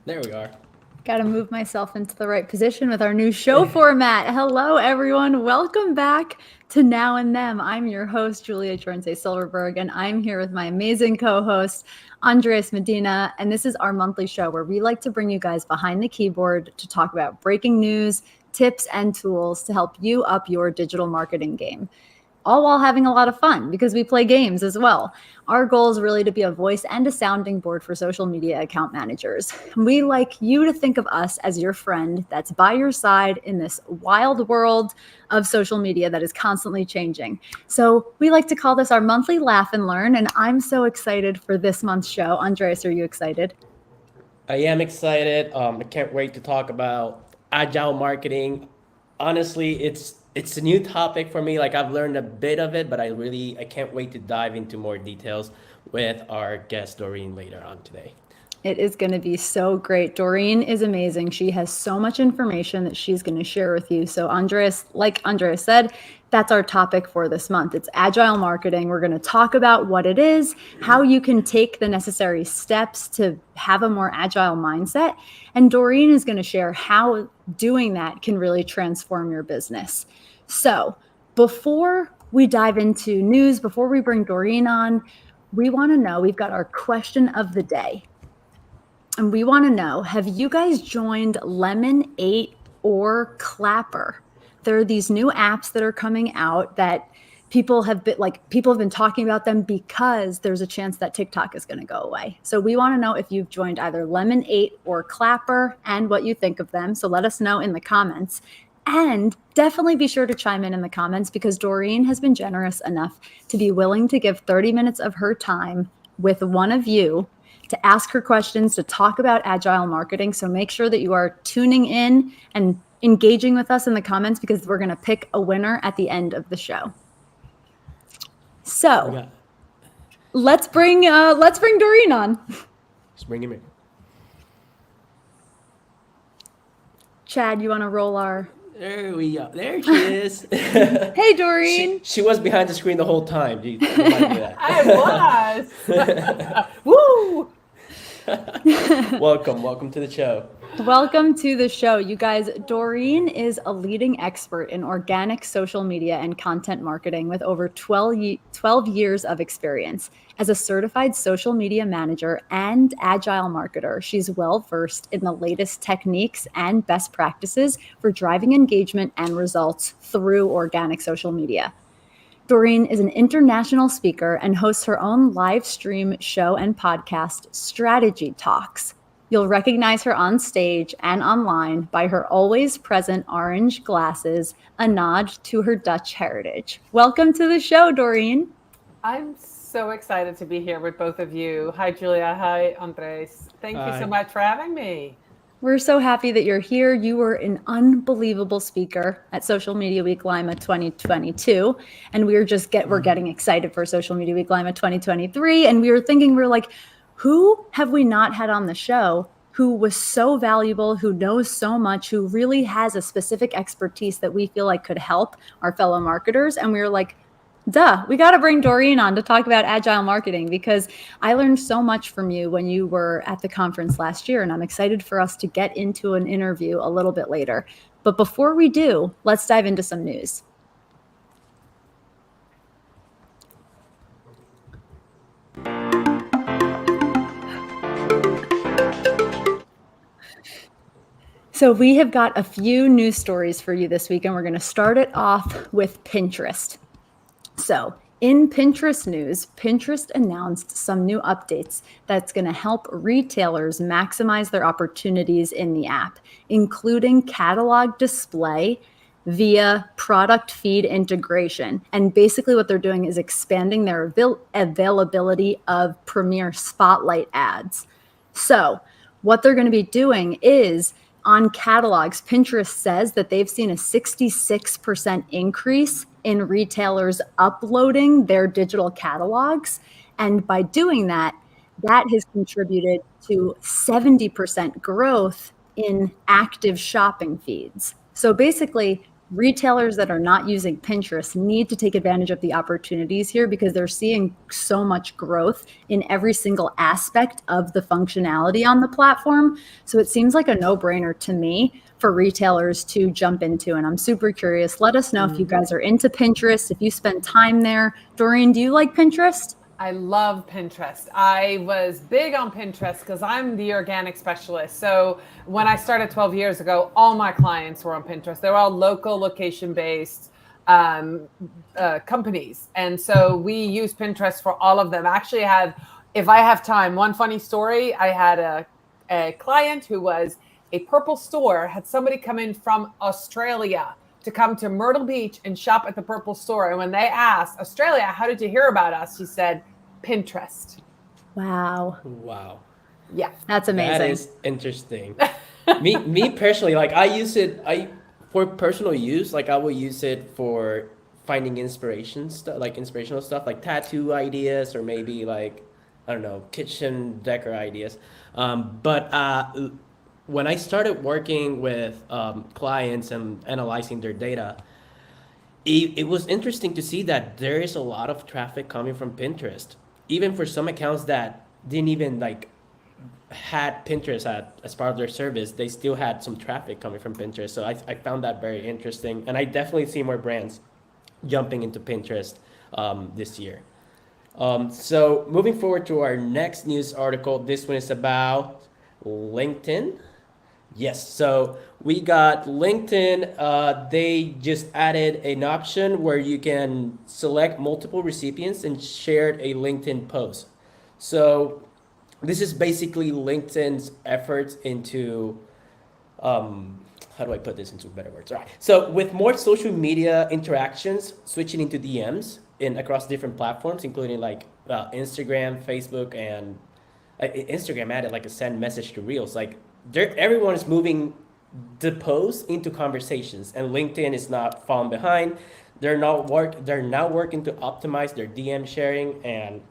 There we are. Got to move myself into the right position with our new show format. Hello, everyone. Welcome back to Now and Them. I'm your host, Julia Jornse Silverberg, and I'm here with my amazing co-host, Andres Medina. And this is our monthly show where we like to bring you guys behind the keyboard to talk about breaking news, tips, and tools to help you up your digital marketing game, all while having a lot of fun because we play games as well. Our goal is really to be a voice and a sounding board for social media account managers. We like you to think of us as your friend that's by your side in this wild world of social media that is constantly changing. So we like to call this our monthly laugh and learn, and I'm so excited for this month's show. Andres, are you excited? I am excited. I can't wait to talk about agile marketing. Honestly, it's a new topic for me. Like I've learned a bit of it, but I can't wait to dive into more details with our guest Doreen later on today. It is going to be so great. Doreen is amazing. She has so much information that she's going to share with you. So, Andres, like Andres said, that's our topic for this month. It's agile marketing. We're going to talk about what it is, how you can take the necessary steps to have a more agile mindset. And Doreen is going to share how doing that can really transform your business. So, before we dive into news, before we bring Doreen on, we want to know, we've got our question of the day. And we want to know, have you guys joined Lemon 8 or Clapper? There are these new apps that are coming out that people have been talking about them because there's a chance that TikTok is going to go away. So we want to know if you've joined either Lemon 8 or Clapper and what you think of them. So let us know in the comments. And definitely be sure to chime in the comments because Doreen has been generous enough to be willing to give 30 minutes of her time with one of you to ask her questions, to talk about agile marketing. So make sure that you are tuning in and engaging with us in the comments because we're going to pick a winner at the end of the show. So let's bring Doreen on. Let's bring him in. Chad, you want to roll our... There we go. There she is. Hey, Doreen. She was behind the screen the whole time. You might do that. I was. Woo! Welcome to the show. Welcome to the show. You guys, Doreen is a leading expert in organic social media and content marketing with over 12 years of experience. As a certified social media manager and agile marketer, she's well-versed in the latest techniques and best practices for driving engagement and results through organic social media. Doreen is an international speaker and hosts her own live stream show and podcast, Strategy Talks. You'll recognize her on stage and online by her always present orange glasses, a nod to her Dutch heritage. Welcome to the show, Doreen. I'm so excited to be here with both of you. Hi, Julia. Hi, Andres. Thank you so much for having me. We're so happy that you're here. You were an unbelievable speaker at Social Media Week Lima 2022. And we're getting excited for Social Media Week Lima 2023. And we're like, who have we not had on the show who was so valuable, who knows so much, who really has a specific expertise that we feel like could help our fellow marketers? And we were like, duh, we got to bring Doreen on to talk about agile marketing because I learned so much from you when you were at the conference last year. And I'm excited for us to get into an interview a little bit later. But before we do, let's dive into some news. So we have got a few news stories for you this week, and we're going to start it off with Pinterest. So in Pinterest news, Pinterest announced some new updates that's going to help retailers maximize their opportunities in the app, including catalog display via product feed integration. And basically what they're doing is expanding their availability of Premier Spotlight ads. So what they're going to be doing is on catalogs, Pinterest says that they've seen a 66% increase in retailers uploading their digital catalogs. And by doing that, that has contributed to 70% growth in active shopping feeds. So basically, retailers that are not using Pinterest need to take advantage of the opportunities here because they're seeing so much growth in every single aspect of the functionality on the platform. So it seems like a no-brainer to me for retailers to jump into. And I'm super curious. Let us know if you guys are into Pinterest, if you spend time there. Dorien, do you like Pinterest? I love Pinterest. I was big on Pinterest because I'm the organic specialist. So when I started 12 years ago, all my clients were on Pinterest. They were all local, location-based companies. And so we use Pinterest for all of them. Actually, if I have time, one funny story, I had a client who was a purple store, had somebody come in from Australia to come to Myrtle Beach and shop at the Purple store. And when they asked, Australia, how did you hear about us? She said, Pinterest. Wow. Wow. Yeah. That's amazing. That is interesting. me personally, like I use it, for personal use, like I will use it for finding inspiration stuff, like inspirational stuff, like tattoo ideas, or maybe like, I don't know, kitchen decor ideas. But when I started working with clients and analyzing their data, it was interesting to see that there is a lot of traffic coming from Pinterest, even for some accounts that didn't even like had Pinterest as part of their service. They still had some traffic coming from Pinterest. So I found that very interesting, and I definitely see more brands jumping into Pinterest this year. So moving forward to our next news article, this one is about LinkedIn. Yes, so we got LinkedIn. They just added an option where you can select multiple recipients and share a LinkedIn post. So this is basically LinkedIn's efforts into, how do I put this into better words? All right. So with more social media interactions switching into DMs in across different platforms, including like Instagram, Facebook, and Instagram added like a send message to Reels. Like everyone is moving the post into conversations, and LinkedIn is not falling behind. They're now working to optimize their DM sharing, and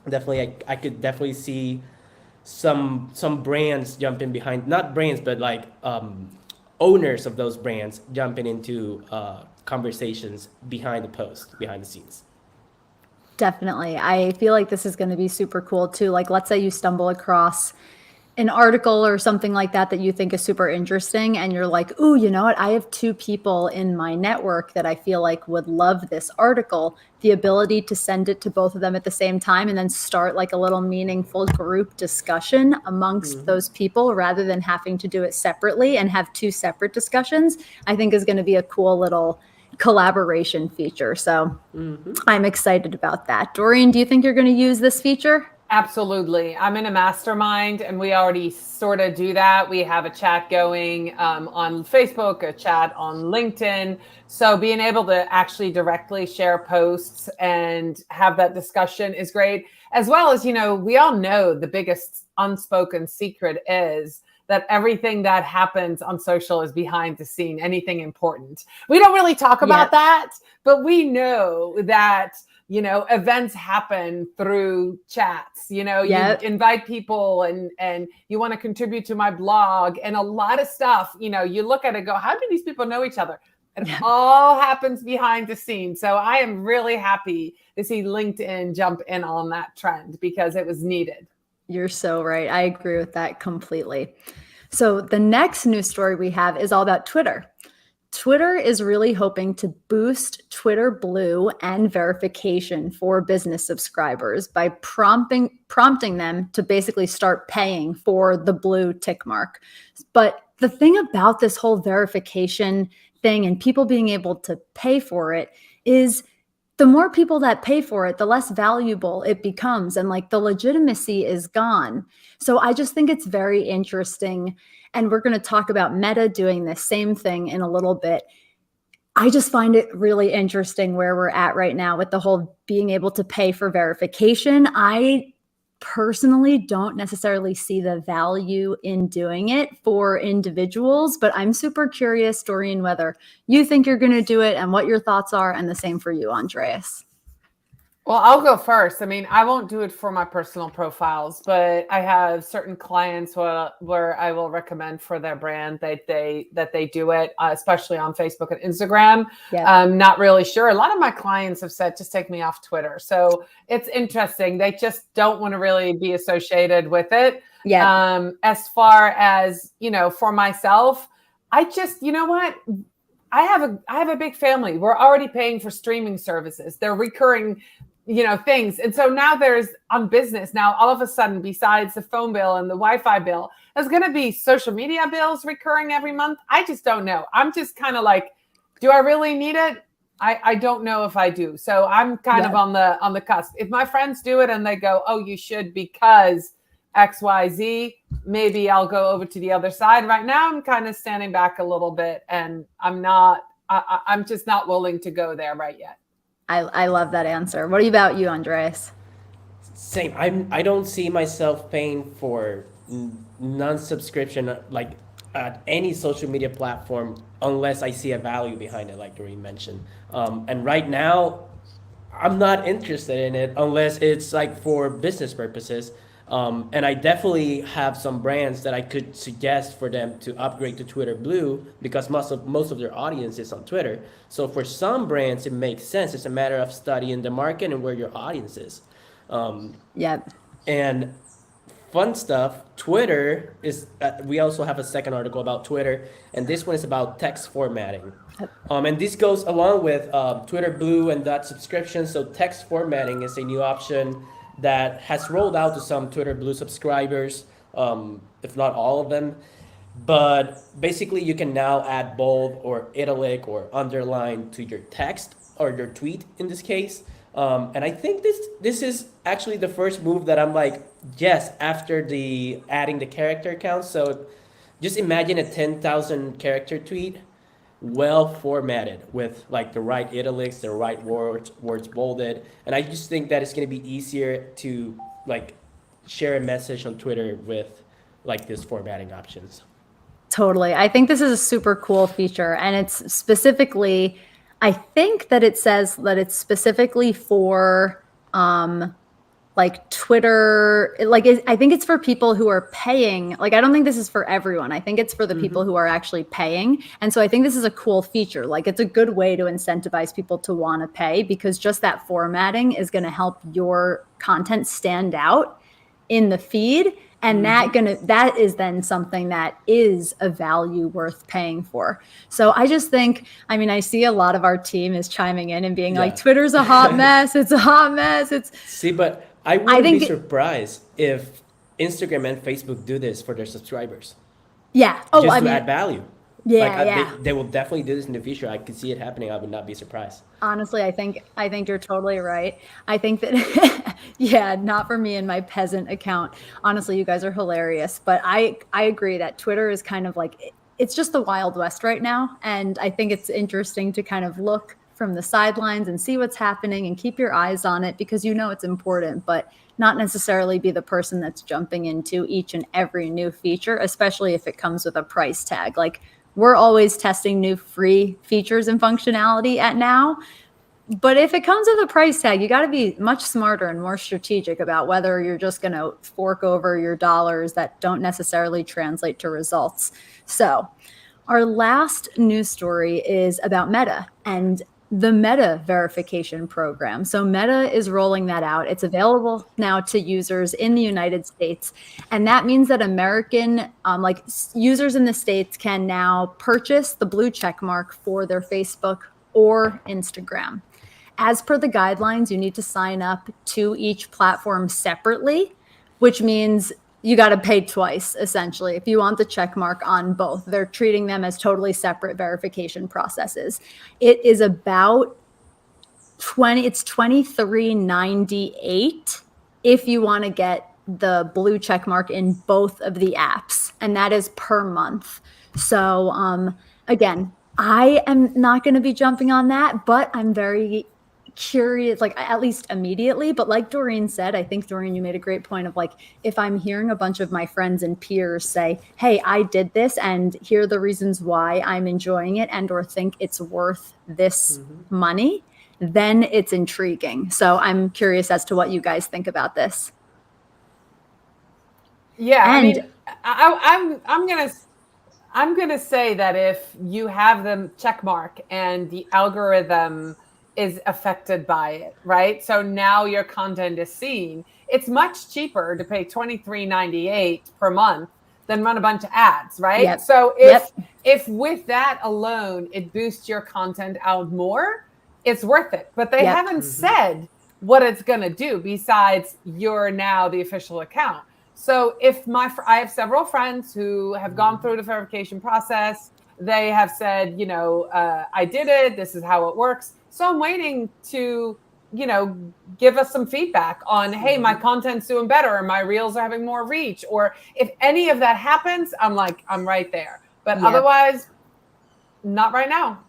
definitely I could definitely see some brands jumping behind, not brands, but like owners of those brands jumping into conversations behind the post, behind the scenes. Definitely. I feel like this is going to be super cool too. Like, let's say you stumble across an article or something like that that you think is super interesting, and you're like, ooh, you know what? I have two people in my network that I feel like would love this article. The ability to send it to both of them at the same time and then start like a little meaningful group discussion amongst those people rather than having to do it separately and have two separate discussions, I think is going to be a cool little collaboration feature. So I'm excited about that. Dorien, do you think you're going to use this feature? Absolutely. I'm in a mastermind and we already sort of do that. We have a chat going on Facebook, a chat on LinkedIn. So being able to actually directly share posts and have that discussion is great. As well as, we all know the biggest unspoken secret is that everything that happens on social is behind the scene, anything important. We don't really talk about that, but we know that events happen through chats. You invite people and you want to contribute to my blog and a lot of stuff. You look at it and go, how do these people know each other? It all happens behind the scenes. So I am really happy to see LinkedIn jump in on that trend because it was needed. You're so right. I agree with that completely. So the next news story we have is all about Twitter. Twitter is really hoping to boost Twitter Blue and verification for business subscribers by prompting them to basically start paying for the blue tick mark. But the thing about this whole verification thing and people being able to pay for it is the more people that pay for it, the less valuable it becomes, and like the legitimacy is gone. So I just think it's very interesting. And we're going to talk about Meta doing the same thing in a little bit. I just find it really interesting where we're at right now with the whole being able to pay for verification. I personally don't necessarily see the value in doing it for individuals, but I'm super curious, Dorien, whether you think you're going to do it and what your thoughts are, and the same for you, Andreas. Well, I'll go first. I mean, I won't do it for my personal profiles, but I have certain clients where I will recommend for their brand that they do it, especially on Facebook and Instagram. Yeah. I'm not really sure. A lot of my clients have said, just take me off Twitter. So it's interesting. They just don't want to really be associated with it. Yeah. As far as, for myself, I just, you know what? I have a big family. We're already paying for streaming services. They're recurring, things. And so now there's on business. Now, all of a sudden, besides the phone bill and the Wi-Fi bill, there's going to be social media bills recurring every month. I just don't know. I'm just kind of like, do I really need it? I don't know if I do. So I'm kind of on the cusp. If my friends do it and they go, oh, you should because XYZ, maybe I'll go over to the other side. Right now, I'm kind of standing back a little bit and I'm just not willing to go there right yet. I love that answer. What about you, Andreas? Same. I don't see myself paying for non-subscription like at any social media platform unless I see a value behind it, like Doreen mentioned. And right now, I'm not interested in it unless it's like for business purposes. And I definitely have some brands that I could suggest for them to upgrade to Twitter Blue because most of their audience is on Twitter. So for some brands, it makes sense. It's a matter of studying the market and where your audience is. Yep. And fun stuff, Twitter is, we also have a second article about Twitter, and this one is about text formatting. And this goes along with Twitter Blue and that subscription. So text formatting is a new option that has rolled out to some Twitter Blue subscribers, if not all of them. But basically, you can now add bold or italic or underline to your text or your tweet in this case. And I think this is actually the first move that I'm like, yes, after the adding the character count. So just imagine a 10,000 character tweet, well formatted with like the right italics, the right words bolded. And I just think that it's going to be easier to like share a message on Twitter with like this formatting options. Totally. I think this is a super cool feature. And it's specifically, I think that it says that it's specifically for like Twitter, I think it's for people who are paying. Like, I don't think this is for everyone. I think it's for the people who are actually paying. And so I think this is a cool feature. Like, it's a good way to incentivize people to want to pay because just that formatting is going to help your content stand out in the feed. And that is then something that is a value worth paying for. So I just think, I mean, I see a lot of our team is chiming in and being like, Twitter's a hot mess. It's a hot mess. But I wouldn't be surprised if Instagram and Facebook do this for their subscribers. Yeah. Oh, just to add value. Yeah, They will definitely do this in the future. I could see it happening. I would not be surprised. Honestly, I think you're totally right. I think that, yeah, not for me and my peasant account. Honestly, you guys are hilarious. But I agree that Twitter is kind of like, it's just the Wild West right now. And I think it's interesting to kind of look from the sidelines and see what's happening and keep your eyes on it because you know it's important, but not necessarily be the person that's jumping into each and every new feature, especially if it comes with a price tag. Like, we're always testing new free features and functionality at Now. But if it comes with a price tag, you got to be much smarter and more strategic about whether you're just going to fork over your dollars that don't necessarily translate to results. So our last news story is about Meta and the Meta verification program. So Meta is rolling that out. It's available now to users in the United States. And that means that American, users in the States can now purchase the blue check mark for their Facebook or Instagram. As per the guidelines, you need to sign up to each platform separately, which means you got to pay twice, essentially, if you want the check mark on both. They're treating them as totally separate verification processes. It is about it's $23.98 if you want to get the blue check mark in both of the apps, and that is per month. So again, I am not going to be jumping on that, but I'm very curious, like at least immediately. But like Doreen said, I think, Doreen, you made a great point of like, if I'm hearing a bunch of my friends and peers say, hey, I did this and here are the reasons why I'm enjoying it and or think it's worth this money, then it's intriguing. So I'm curious as to what you guys think about this. Yeah, I And mean, I'm gonna say that if you have the check mark and the algorithm is affected by it, right? So now your content is seen. It's much cheaper to pay $23.98 per month than run a bunch of ads, right? Yep. So Yep. if with that alone it boosts your content out more, it's worth it. But they Yep. haven't said what it's gonna do besides you're now the official account. So if I have several friends who have gone through the verification process, they have said, I did it. This is how it works. So I'm waiting to, give us some feedback on, hey, my content's doing better, or my reels are having more reach, or if any of that happens, I'm right there. But otherwise, not right now.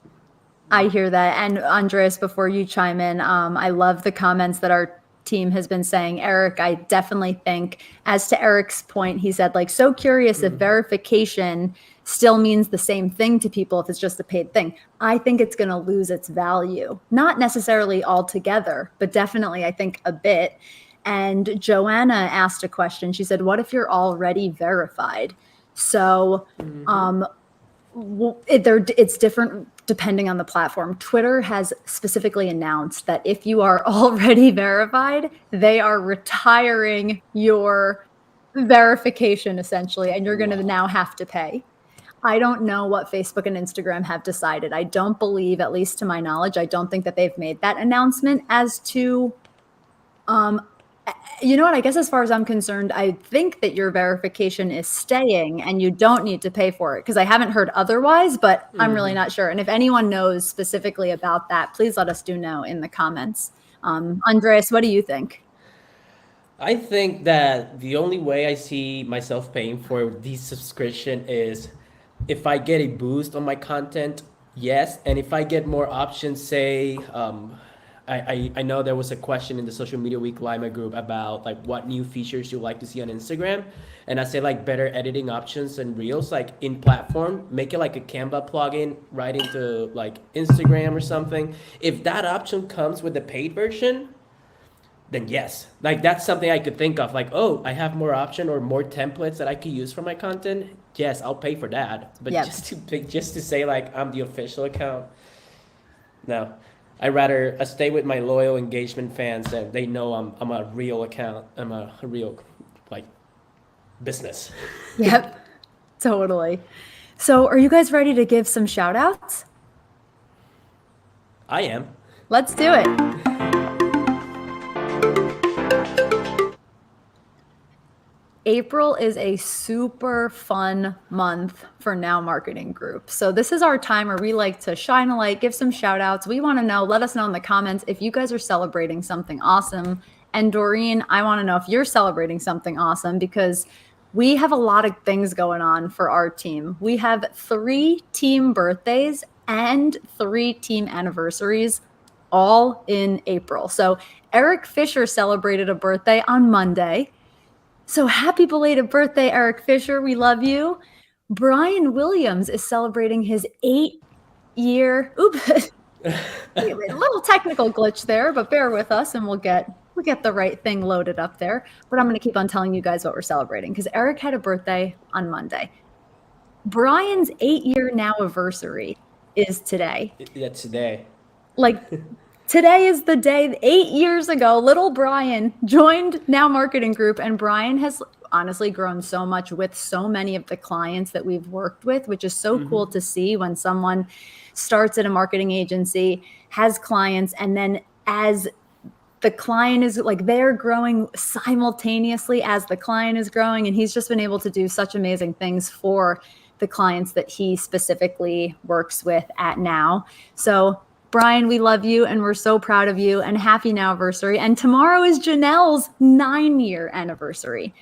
I hear that. And Andres, before you chime in, I love the comments that our team has been saying. Eric, I definitely think, as to Eric's point, he said, like, so curious if verification still means the same thing to people if it's just a paid thing. I think it's going to lose its value, not necessarily altogether, but definitely I think a bit. And Joanna asked a question. She said, what if you're already verified? So it's different depending on the platform. Twitter has specifically announced that if you are already verified, they are retiring your verification essentially, and you're going to now have to pay. I don't know what Facebook and Instagram have decided. I don't believe, at least to my knowledge, I don't think that they've made that announcement as to you know what? I guess as far as I'm concerned, I think that your verification is staying and you don't need to pay for it, because I haven't heard otherwise, but I'm really not sure. And if anyone knows specifically about that, please let us know in the comments. Andreas, what do you think? I think that the only way I see myself paying for this subscription is if I get a boost on my content, yes. And if I get more options, say, I know there was a question in the Social Media Week Lima group about like what new features you like to see on Instagram. And I say like better editing options and reels, like in platform, make it like a Canva plugin right into like Instagram or something. If that option comes with the paid version, then yes, like that's something I could think of. Like, oh, I have more option or more templates that I could use for my content. Yes, I'll pay for that. But just to say like I'm the official account, no. I rather stay with my loyal engagement fans that they know I'm a real account. I'm a real like business. Yep, totally. So are you guys ready to give some shout outs? I am. Let's do it. April is a super fun month for Now Marketing Group. So this is our time where we like to shine a light, give some shout outs. We want to know, let us know in the comments if you guys are celebrating something awesome. And Dorien, I want to know if you're celebrating something awesome, because we have a lot of things going on for our team. We have 3 team birthdays and 3 team anniversaries all in April. So Eric Fisher celebrated a birthday on Monday. So happy belated birthday, Eric Fisher. We love you. Brian Williams is celebrating his 8-year, a little technical glitch there, but bear with us and we'll get the right thing loaded up there. But I'm going to keep on telling you guys what we're celebrating, because Eric had a birthday on Monday. Brian's 8-year now anniversary is today. Yeah, today. Like, today is the day. 8 years ago, little Brian joined Now Marketing Group, and Brian has honestly grown so much with so many of the clients that we've worked with, which is so cool to see when someone starts at a marketing agency, has clients, and then as the client is like, they're growing simultaneously as the client is growing, and he's just been able to do such amazing things for the clients that he specifically works with at Now. So Brian, we love you and we're so proud of you, and happy now anniversary. And tomorrow is Janelle's 9-year anniversary.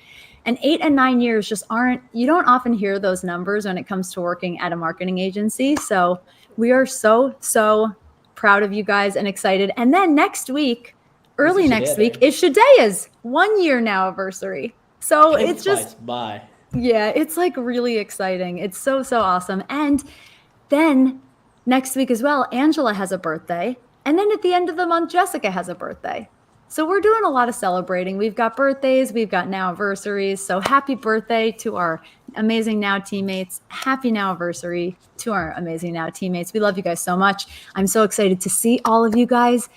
And 8 and 9 years you don't often hear those numbers when it comes to working at a marketing agency. So we are so, so proud of you guys and excited. And then next week, early next week, is Shadea's 1-year now anniversary. So it's just, yeah, it's like really exciting. It's so, so awesome. And then next week as well, Angela has a birthday. And then at the end of the month, Jessica has a birthday. So we're doing a lot of celebrating. We've got birthdays, we've got now anniversaries. So happy birthday to our amazing Now teammates. Happy now anniversary to our amazing Now teammates. We love you guys so much. I'm so excited to see all of you guys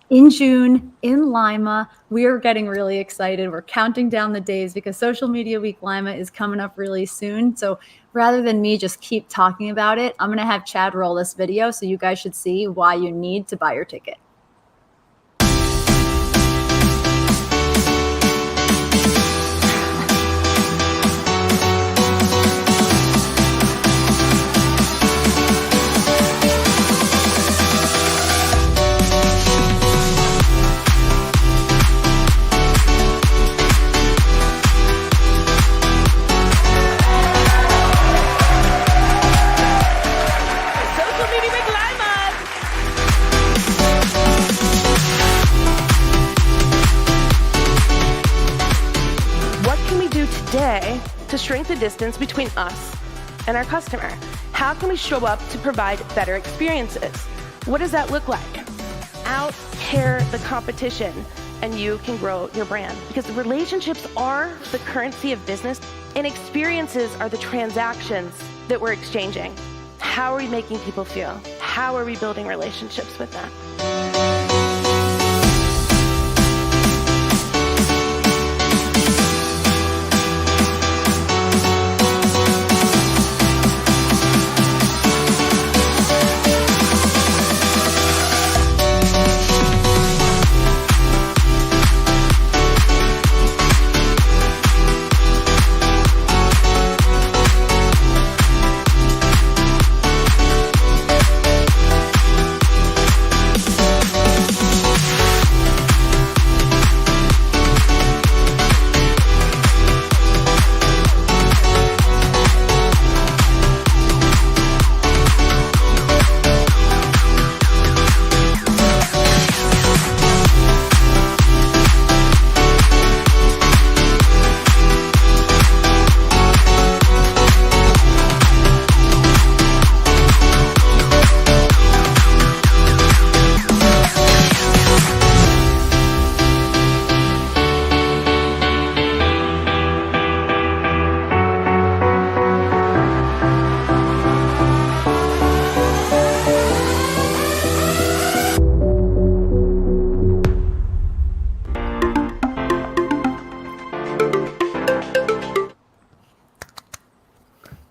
in June in Lima. We are getting really excited. We're counting down the days because Social Media Week Lima is coming up really soon. So rather than me just keep talking about it, I'm going to have Chad roll this video so you guys should see why you need to buy your ticket. To shrink the distance between us and our customer? How can we show up to provide better experiences? What does that look like? Out-care the competition, and you can grow your brand. Because relationships are the currency of business, and experiences are the transactions that we're exchanging. How are we making people feel? How are we building relationships with them?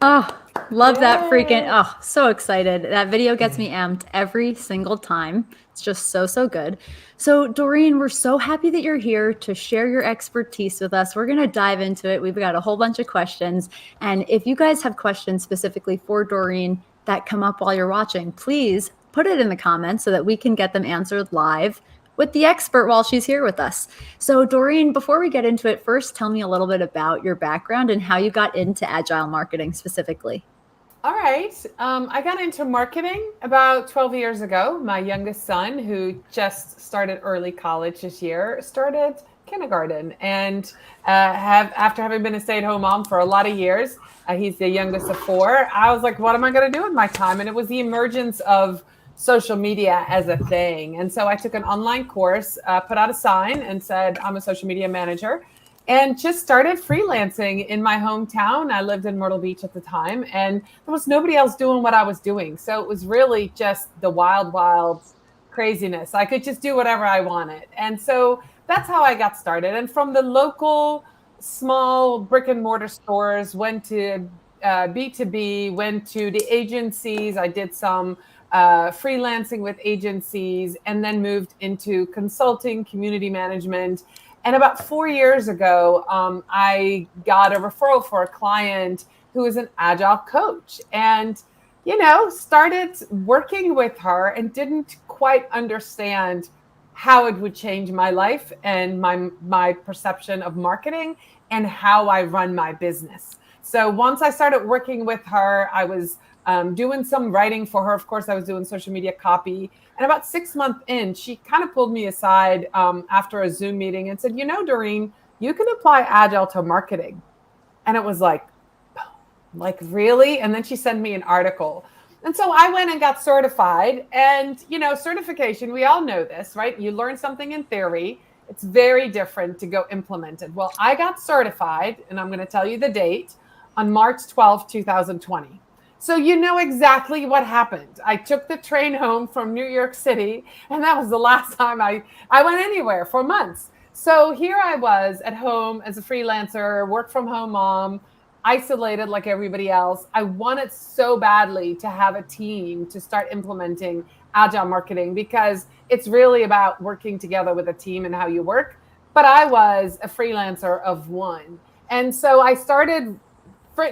Oh, love that freaking, oh, so excited. That video gets me amped every single time. It's just so, so good. So Dorien, we're so happy that you're here to share your expertise with us. We're going to dive into it. We've got a whole bunch of questions. And if you guys have questions specifically for Dorien that come up while you're watching, please put it in the comments so that we can get them answered live with the expert while she's here with us. So Dorien, before we get into it, first tell me a little bit about your background and how you got into Agile marketing specifically. All right. I got into marketing about 12 years ago. My youngest son, who just started early college this year, started kindergarten. And after having been a stay-at-home mom for a lot of years, he's the youngest of four, I was like, what am I going to do with my time? And it was the emergence of social media as a thing. And so I took an online course, put out a sign and said, I'm a social media manager, and just started freelancing in my hometown. I lived in Myrtle Beach at the time, and there was nobody else doing what I was doing. So it was really just the wild, wild craziness. I could just do whatever I wanted. And so that's how I got started. And from the local small brick and mortar stores, went to B2B, went to the agencies. I did some freelancing with agencies, and then moved into consulting, community management. And about 4 years ago, I got a referral for a client who is an Agile coach, and, started working with her and didn't quite understand how it would change my life and my perception of marketing and how I run my business. So once I started working with her, I was doing some writing for her. Of course, I was doing social media copy. And about 6 months in, she kind of pulled me aside after a Zoom meeting and said, Dorien, you can apply Agile to marketing. And it was like, really? And then she sent me an article. And so I went and got certified. And, certification, we all know this, right? You learn something in theory. It's very different to go implement it. Well, I got certified, and I'm going to tell you the date, on March 12th, 2020. So you know exactly what happened. I took the train home from New York City, and that was the last time I went anywhere for months. So here I was at home as a freelancer, work from home mom, isolated like everybody else. I wanted so badly to have a team to start implementing agile marketing, because it's really about working together with a team and how you work. But I was a freelancer of one. And so I started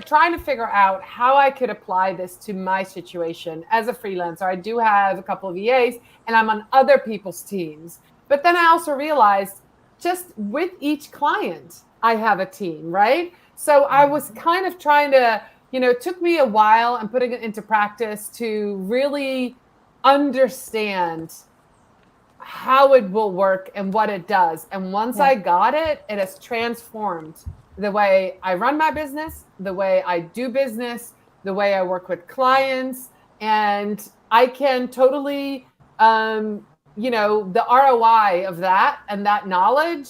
trying to figure out how I could apply this to my situation as a freelancer. I do have a couple of EAs and I'm on other people's teams. But then I also realized, just with each client, I have a team, right? So I was kind of trying to, it took me a while and putting it into practice to really understand how it will work and what it does. And once I got it, it has transformed the way I run my business, the way I do business, the way I work with clients. And I can totally, the ROI of that and that knowledge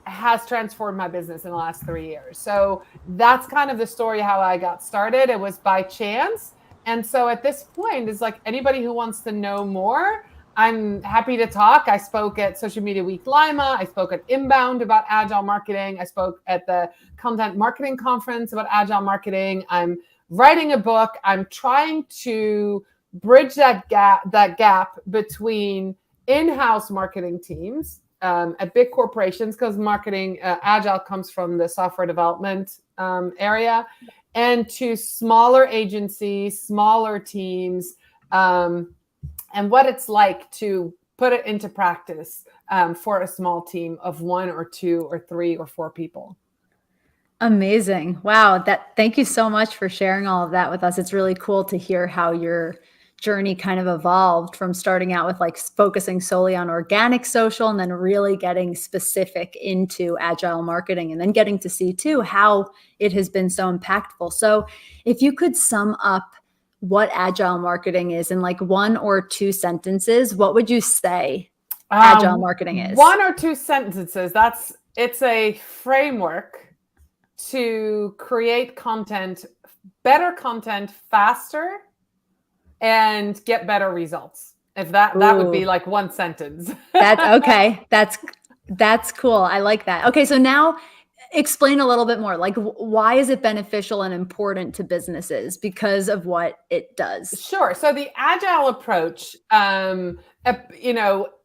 has transformed my business in the last 3 years. So that's kind of the story how I got started. It was by chance. And so at this point, it's like anybody who wants to know more, I'm happy to talk. I spoke at Social Media Week Lima. I spoke at Inbound about agile marketing. I spoke at the Content Marketing Conference about agile marketing. I'm writing a book. I'm trying to bridge that gap between in-house marketing teams at big corporations, because marketing agile comes from the software development area, and to smaller agencies, smaller teams, and what it's like to put it into practice for a small team of 1 or 2 or 3 or 4 people. Amazing. Wow. Thank you so much for sharing all of that with us. It's really cool to hear how your journey kind of evolved from starting out with like focusing solely on organic social, and then really getting specific into agile marketing, and then getting to see too how it has been so impactful. So if you could sum up what agile marketing is in like 1 or 2 sentences, what would you say agile marketing is? 1 or 2 sentences. It's a framework to create content, better content faster, and get better results. If that would be like 1 sentence. That's okay. That's cool. I like that. Okay. So now explain a little bit more, like why is it beneficial and important to businesses because of what it does? Sure. So the agile approach,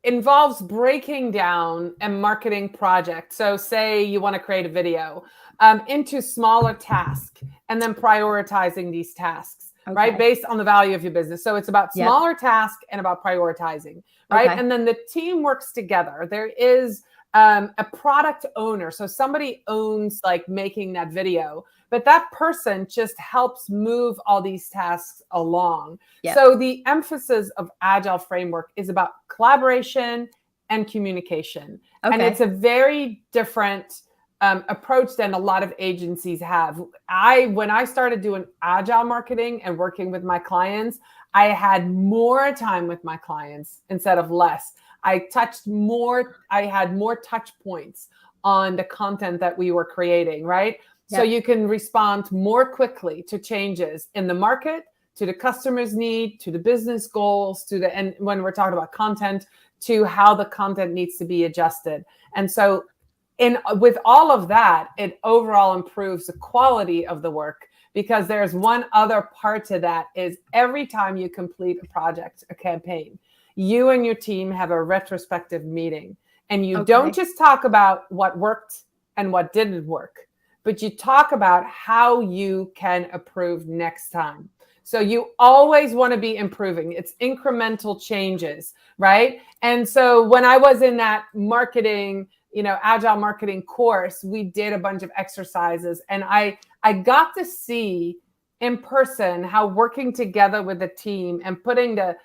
involves breaking down a marketing project. So say you want to create a video into smaller tasks, and then prioritizing these tasks. Okay. Right? Based on the value of your business. So it's about smaller tasks and about prioritizing, right? Okay. And then the team works together. There is a product owner. So somebody owns like making that video, but that person just helps move all these tasks along. Yep. So the emphasis of Agile framework is about collaboration and communication. Okay. And it's a very different approach than a lot of agencies have. When I started doing agile marketing and working with my clients, I had more time with my clients instead of less. I had more touch points on the content that we were creating, right? Yep. So you can respond more quickly to changes in the market, to the customer's need, to the business goals, and when we're talking about content, to how the content needs to be adjusted. And so with all of that, it overall improves the quality of the work, because there's one other part to that is every time you complete a project, a campaign, you and your team have a retrospective meeting, and you don't just talk about what worked and what didn't work, but you talk about how you can improve next time. So you always want to be improving. It's incremental changes, right? And so when I was in that marketing, agile marketing course, we did a bunch of exercises, and I got to see in person how working together with the team and putting the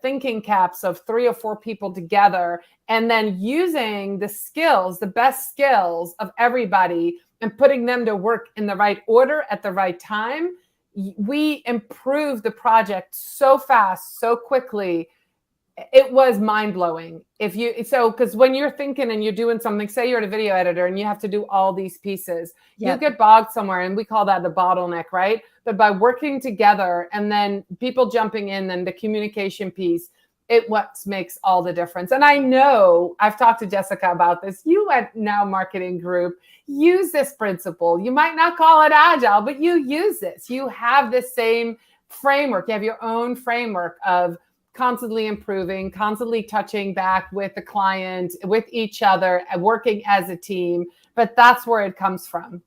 thinking caps of 3 or 4 people together, and then using the best skills of everybody and putting them to work in the right order at the right time, we improved the project so fast, so quickly. It was mind-blowing. Because when you're thinking and you're doing something, say you're a video editor and you have to do all these pieces, you get bogged somewhere, and we call that the bottleneck, right? But by working together and then people jumping in and the communication piece, what makes all the difference. And I know I've talked to Jessica about this. You at Now Marketing Group use this principle. You might not call it Agile, but you use this. You have the same framework. You have your own framework of constantly improving, constantly touching back with the client, with each other, working as a team. But that's where it comes from.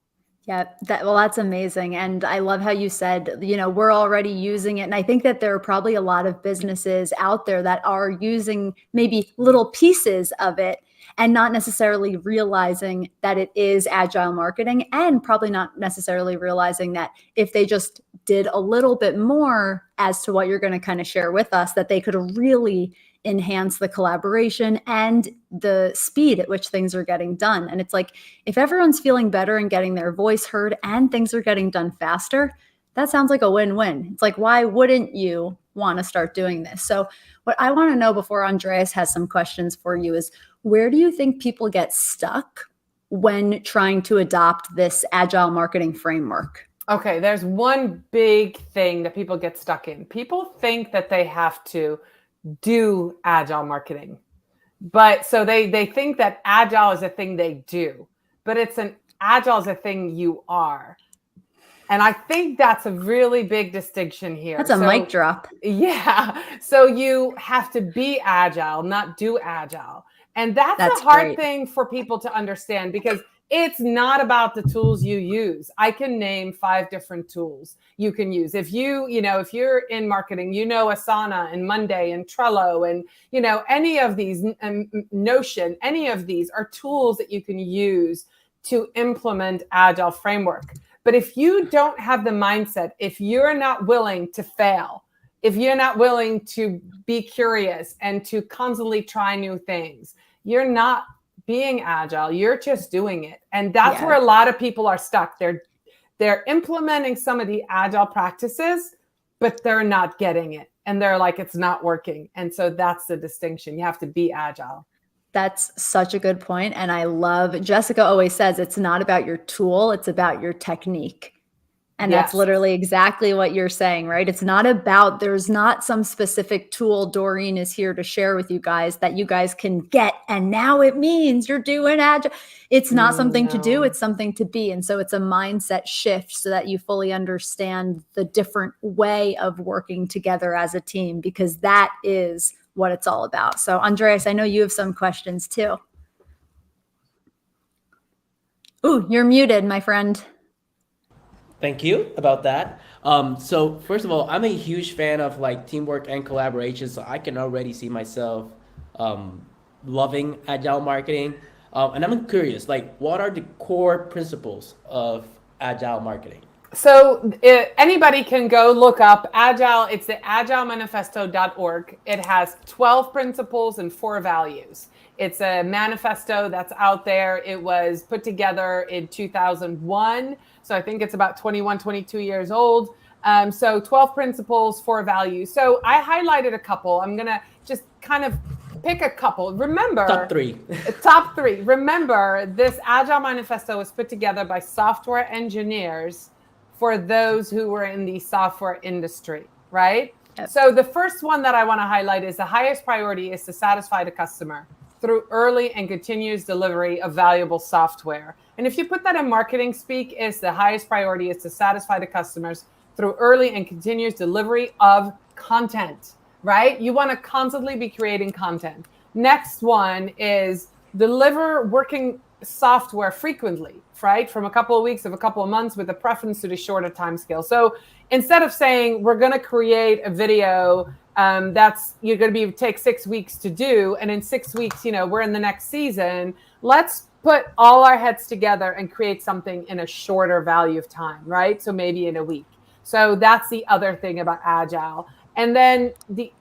Yeah, that's amazing. And I love how you said, we're already using it. And I think that there are probably a lot of businesses out there that are using maybe little pieces of it and not necessarily realizing that it is agile marketing, and probably not necessarily realizing that if they just did a little bit more as to what you're going to kind of share with us, that they could really enhance the collaboration and the speed at which things are getting done. And it's like, if everyone's feeling better and getting their voice heard and things are getting done faster, that sounds like a win-win. It's like, why wouldn't you want to start doing this? So what I want to know before Andreas has some questions for you is, where do you think people get stuck when trying to adopt this agile marketing framework? Okay, there's one big thing that people get stuck in. People think that they have to do agile marketing, but so they think that agile is a thing they do, but agile is a thing you are. And I think that's a really big distinction here. That's a mic drop. Yeah. So you have to be agile, not do agile. And that's a hard thing for people to understand, because it's not about the tools you use. I can name 5 different tools you can use. If if you're in marketing, Asana and Monday and Trello and, any of these, Notion, any of these are tools that you can use to implement agile framework. But if you don't have the mindset, if you're not willing to fail, if you're not willing to be curious and to constantly try new things, you're not being agile. You're just doing it. And that's where a lot of people are stuck. They're implementing some of the agile practices, but they're not getting it. And they're like, it's not working. And so that's the distinction. You have to be agile. That's such a good point. And I love, Jessica always says, it's not about your tool, it's about your technique. And that's literally exactly what you're saying, right? It's not about, there's not some specific tool Dorien is here to share with you guys that you guys can get, and now it means you're doing agile. It's not something to do, it's something to be. And so it's a mindset shift so that you fully understand the different way of working together as a team, because that is what it's all about. So Andreas, I know you have some questions too. Ooh, you're muted, my friend. Thank you about that. So first of all, I'm a huge fan of teamwork and collaboration. So I can already see myself loving agile marketing. And I'm curious, what are the core principles of agile marketing? So anybody can go look up Agile. It's the agilemanifesto.org. It has 12 principles and 4 values. It's a manifesto that's out there. It was put together in 2001. So I think it's about 21, 22 years old. So 12 principles, 4 values. So I highlighted a couple. I'm going to just kind of pick a couple. Remember, top 3. Top 3. Remember, this Agile Manifesto was put together by software engineers for those who were in the software industry, right? Yep. So the first one that I want to highlight is the highest priority is to satisfy the customer through early and continuous delivery of valuable software. And if you put that in marketing speak, is the highest priority is to satisfy the customers through early and continuous delivery of content, right? You want to constantly be creating content. Next one is deliver working software frequently, right? From a couple of weeks of a couple of months with a preference to the shorter time scale. So instead of saying we're going to create a video that's you're going to take 6 weeks to do, and in 6 weeks, we're in the next season, let's put all our heads together and create something in a shorter value of time, right? So maybe in a week. So that's the other thing about Agile. And then the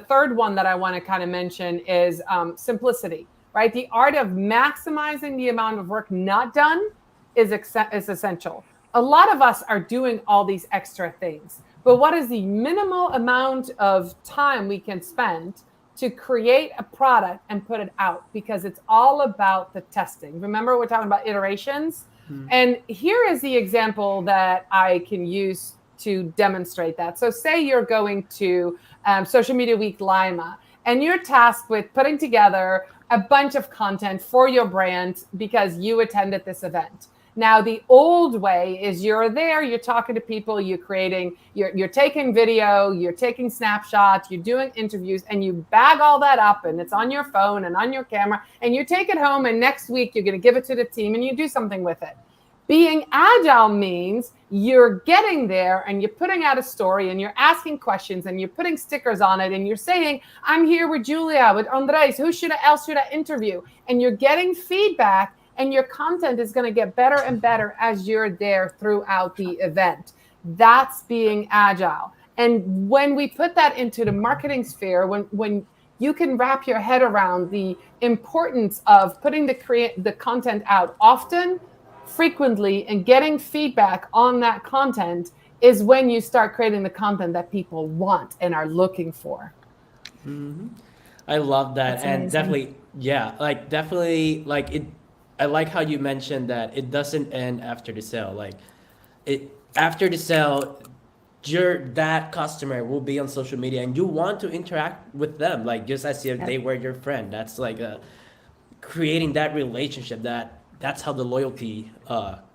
third one that I want to kind of mention is simplicity. Right? The art of maximizing the amount of work not done is essential. a lot of us are doing all these extra things. But what is the minimal amount of time we can spend to create a product and put it out? Because it's all about the testing. Remember, we're talking about iterations. And here is the example that I can use to demonstrate that. So say you're going to Social Media Week Lima, and you're tasked with putting together a bunch of content for your brand because you attended this event. Now, the old way is you're there, you're talking to people, you're taking video, you're taking snapshots, you're doing interviews, and you bag all that up, and it's on your phone and on your camera, and you take it home, and next week you're going to give it to the team and you do something with it. Being agile means you're getting there and you're putting out a story and you're asking questions and you're putting stickers on it and you're saying, I'm here with Julia, with Andres, who else should I interview? And you're getting feedback, and your content is going to get better and better as you're there throughout the event. That's being agile. And when we put that into the marketing sphere, when you can wrap your head around the importance of putting the content out often, frequently, and getting feedback on that content, is when you start creating the content that people want and are looking for. I love that. That's And amazing. definitely, yeah, like definitely like it. I like how you mentioned that it doesn't end after the sale. Like after the sale, that customer will be on social media and you want to interact with them, like just as if they were your friend. That's like creating that relationship. That's how the loyalty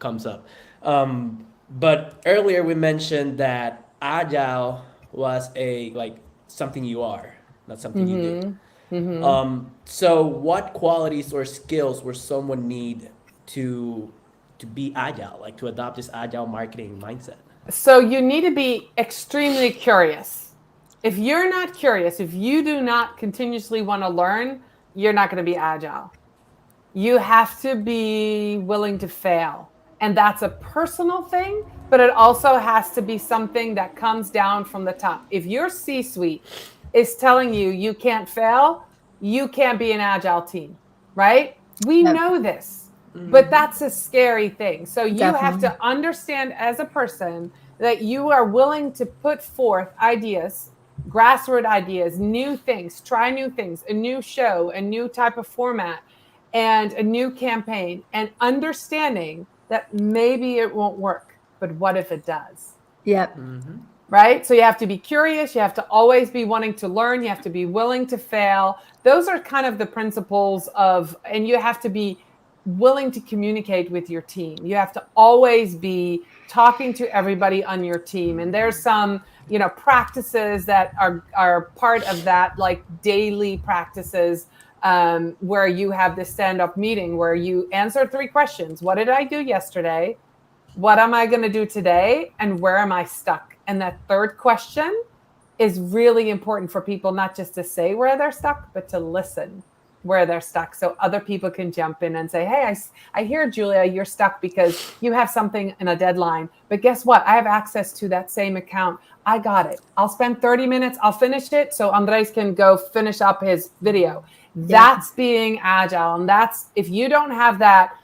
comes up. But earlier we mentioned that agile was something you are, not something you do. So what qualities or skills would someone need to be agile, like to adopt this agile marketing mindset? So you need to be extremely curious. If you're not curious, if you do not continuously want to learn, you're not going to be agile. You have to be willing to fail. And that's a personal thing, but it also has to be something that comes down from the top. If your C-suite is telling you you can't fail, you can't be an agile team, right? We know this, but that's a scary thing. So you have to understand as a person that you are willing to put forth ideas, grassroots ideas, new things, try new things, a new show, a new type of format, and a new campaign, and understanding that maybe it won't work, but what if it does? Yep. Right? So you have to be curious. You have to always be wanting to learn. You have to be willing to fail. Those are kind of the principles and you have to be willing to communicate with your team. You have to always be talking to everybody on your team. And there's some, practices that are part of that, like daily practices, where you have this stand-up meeting where you answer 3 questions. What did I do yesterday? What am I going to do today? And where am I stuck? And that third question is really important for people, not just to say where they're stuck, but to listen where they're stuck. So other people can jump in and say, hey, I hear, Julia, you're stuck because you have something in a deadline. But guess what? I have access to that same account. I got it. I'll spend 30 minutes. I'll finish it so Andres can go finish up his video. That's being agile. And that's, if you don't have that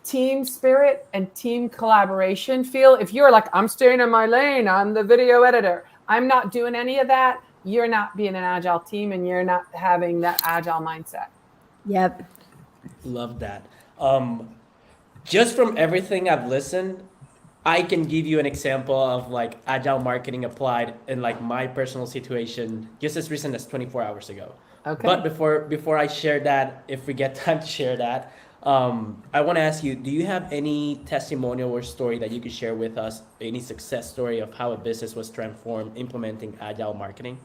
team spirit and team collaboration feel, if you're like, I'm staying in my lane, I'm the video editor, I'm not doing any of that, you're not being an agile team and you're not having that agile mindset. Yep. Love that. Just from everything I've listened, I can give you an example of like agile marketing applied in like my personal situation just as recent as 24 hours ago. Okay. But before I share that, if we get time to share that, I want to ask you, do you have any testimonial or story that you could share with us, any success story of how a business was transformed implementing agile marketing?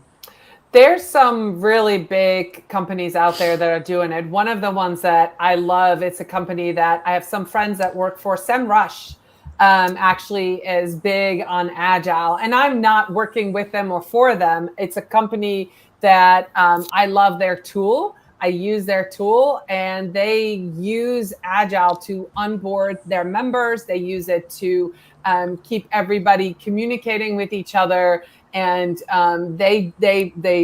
There's some really big companies out there that are doing it. One of the ones that I love, it's a company that I have some friends that work for. SEMrush actually is big on agile, and I'm not working with them or for them. It's a company that I love their tool. I use their tool, and they use agile to onboard their members. They use it to keep everybody communicating with each other. And they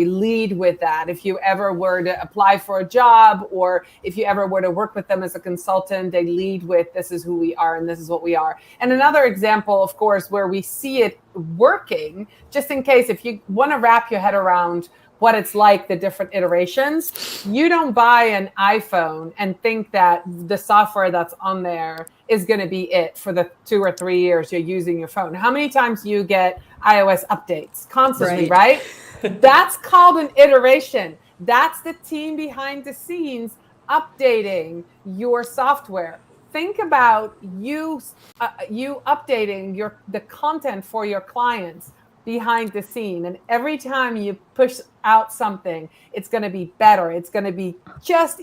lead with that. If you ever were to apply for a job, or if you ever were to work with them as a consultant, they lead with, this is who we are and this is what we are. And another example, of course, where we see it working, just in case, if you want to wrap your head around what it's like, the different iterations, you don't buy an iPhone and think that the software that's on there is going to be it for the 2 or 3 years you're using your phone. How many times do you get iOS updates? Constantly, right? That's called an iteration. That's the team behind the scenes updating your software. Think about you updating the content for your clients behind the scene, and every time you push out something, it's going to be better. It's going to be just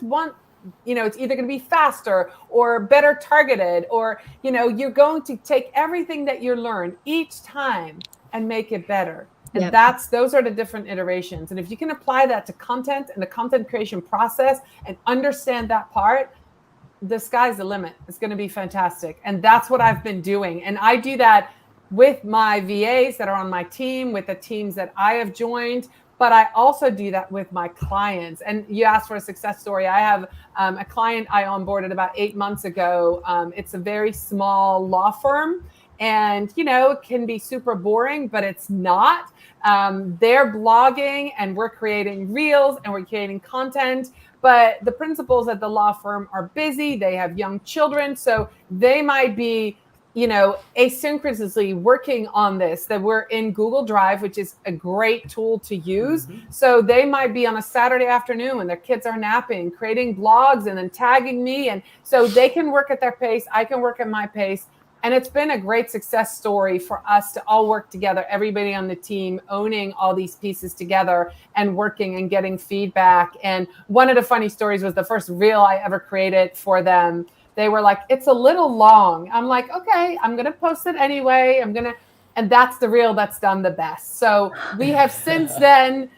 one, it's either going to be faster or better targeted, or you're going to take everything that you learn each time and make it better. And those are the different iterations. And if you can apply that to content and the content creation process and understand that part, the sky's the limit. It's going to be fantastic. And that's what I've been doing. And I do that with my VAs that are on my team, with the teams that I have joined, but I also do that with my clients. And you asked for a success story. I have a client I onboarded about 8 months ago. It's a very small law firm, and it can be super boring, but it's not. They're blogging and we're creating reels and we're creating content, but the principals at the law firm are busy. They have young children, so they might be asynchronously working on this, that we're in Google Drive, which is a great tool to use. Mm-hmm. So they might be on a Saturday afternoon when their kids are napping, creating blogs and then tagging me. And so they can work at their pace. I can work at my pace. And it's been a great success story for us to all work together, everybody on the team owning all these pieces together and working and getting feedback. And one of the funny stories was the first reel I ever created for them. They were like, it's a little long. I'm like, okay, I'm going to post it anyway. And that's the reel that's done the best. So we have since then,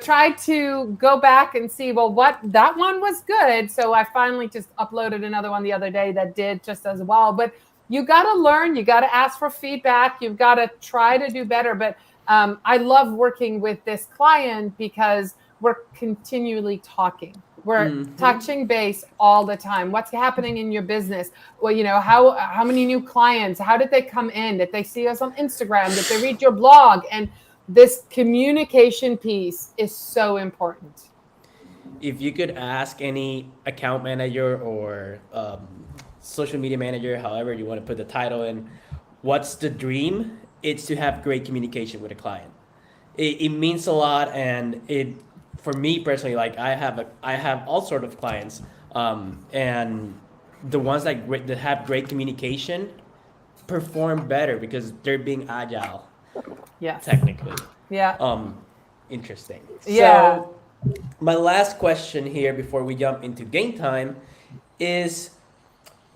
tried to go back and see, well, that one was good. So I finally just uploaded another one the other day that did just as well. But you got to learn, you got to ask for feedback. You've got to try to do better. But I love working with this client because we're continually talking. We're touching base all the time. What's happening in your business? Well, how many new clients? How did they come in? Did they see us on Instagram? Did they read your blog? And this communication piece is so important. If you could ask any account manager or social media manager, however you want to put the title in, what's the dream? It's to have great communication with a client. It means a lot, and for me personally, like I have all sort of clients, and the ones that have great communication perform better because they're being agile. Yeah. Technically. Yeah. Interesting. Yeah. So my last question here before we jump into game time is,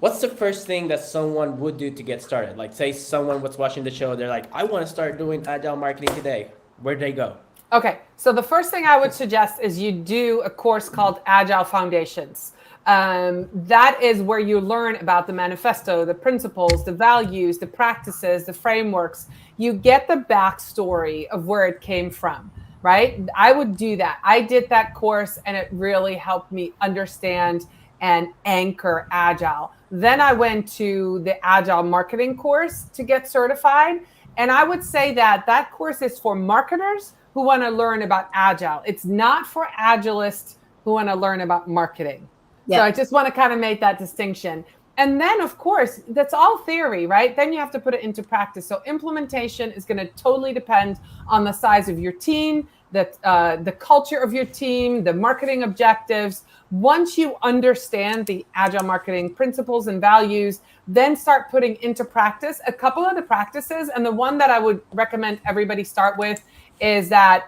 what's the first thing that someone would do to get started? Like, say someone was watching the show, they're like, I want to start doing agile marketing today. Where'd they go? Okay, so the first thing I would suggest is you do a course called Agile Foundations. That is where you learn about the manifesto, the principles, the values, the practices, the frameworks. You get the backstory of where it came from, right? I would do that. I did that course and it really helped me understand and anchor Agile. Then I went to the Agile marketing course to get certified. And I would say that course is for marketers who want to learn about Agile. It's not for Agilists who want to learn about marketing. Yeah. So I just want to kind of make that distinction. And then, of course, that's all theory, right? Then you have to put it into practice. So implementation is going to totally depend on the size of your team, the culture of your team, the marketing objectives. Once you understand the Agile marketing principles and values, then start putting into practice a couple of the practices. And the one that I would recommend everybody start with is that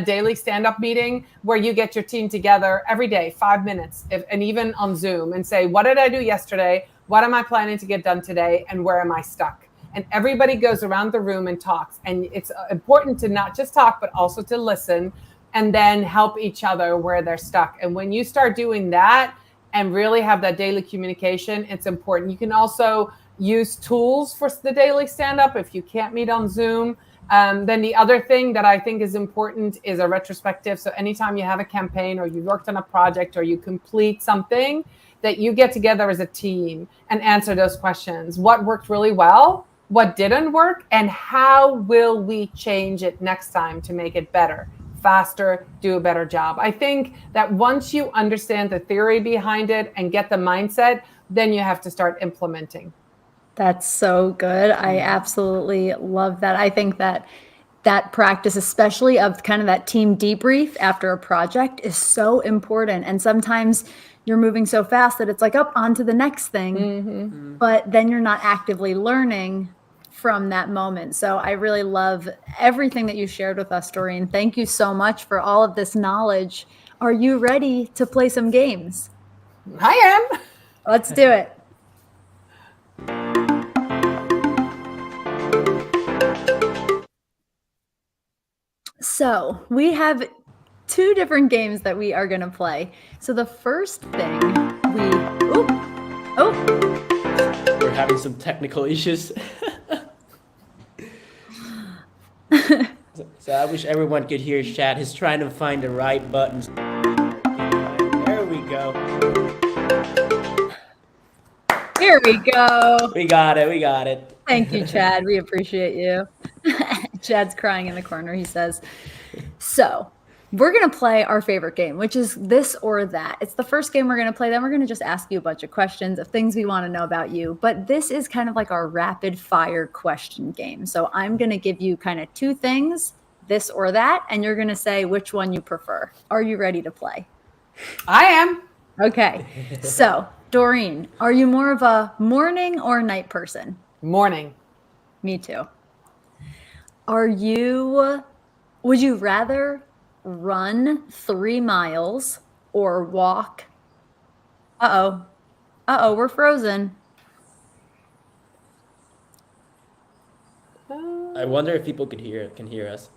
daily stand-up meeting where you get your team together every day, 5 minutes, and even on Zoom, and say, what did I do yesterday? What am I planning to get done today? And where am I stuck? And everybody goes around the room and talks. And it's important to not just talk, but also to listen and then help each other where they're stuck. And when you start doing that and really have that daily communication, it's important. You can also use tools for the daily stand-up if you can't meet on Zoom. Then the other thing that I think is important is a retrospective. So anytime you have a campaign or you worked on a project or you complete something, that you get together as a team and answer those questions. What worked really well? What didn't work? And how will we change it next time to make it better, faster, do a better job? I think that once you understand the theory behind it and get the mindset, then you have to start implementing. That's so good. I absolutely love that. I think that that practice, especially of kind of that team debrief after a project, is so important. And sometimes you're moving so fast that it's like, up on to the next thing, but then you're not actively learning from that moment. So I really love everything that you shared with us, Dorien. Thank you so much for all of this knowledge. Are you ready to play some games? I am. Let's do it. So we have two different games that we are going to play. So the first thing We're having some technical issues. So I wish everyone could hear Chad. He's trying to find the right buttons. There we go. Here we go. We got it. Thank you, Chad. We appreciate you. Chad's crying in the corner, he says. So we're going to play our favorite game, which is this or that. It's the first game we're going to play. Then we're going to just ask you a bunch of questions of things we want to know about you. But this is kind of like our rapid fire question game. So I'm going to give you kind of two things, this or that, and you're going to say which one you prefer. Are you ready to play? I am. Okay. So Dorien, are you more of a morning or night person? Morning. Me too. Would you rather run 3 miles or walk? We're frozen. I wonder if people can hear us.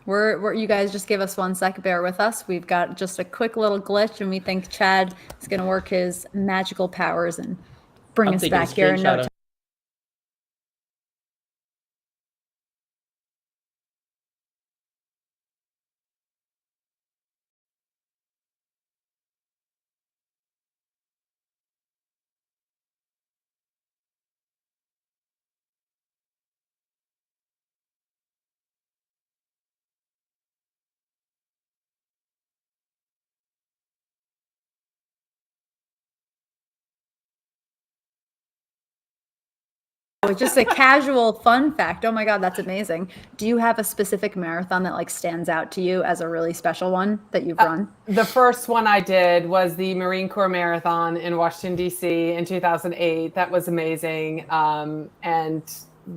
You guys just give us 1 sec, bear with us. We've got just a quick little glitch and we think Chad is going to work his magical powers and bring us back here in no time. Just a casual fun fact. Oh my God, that's amazing. Do you have a specific marathon that like stands out to you as a really special one that you've run? The first one I did was the Marine Corps Marathon in Washington, D.C. in 2008. That was amazing. And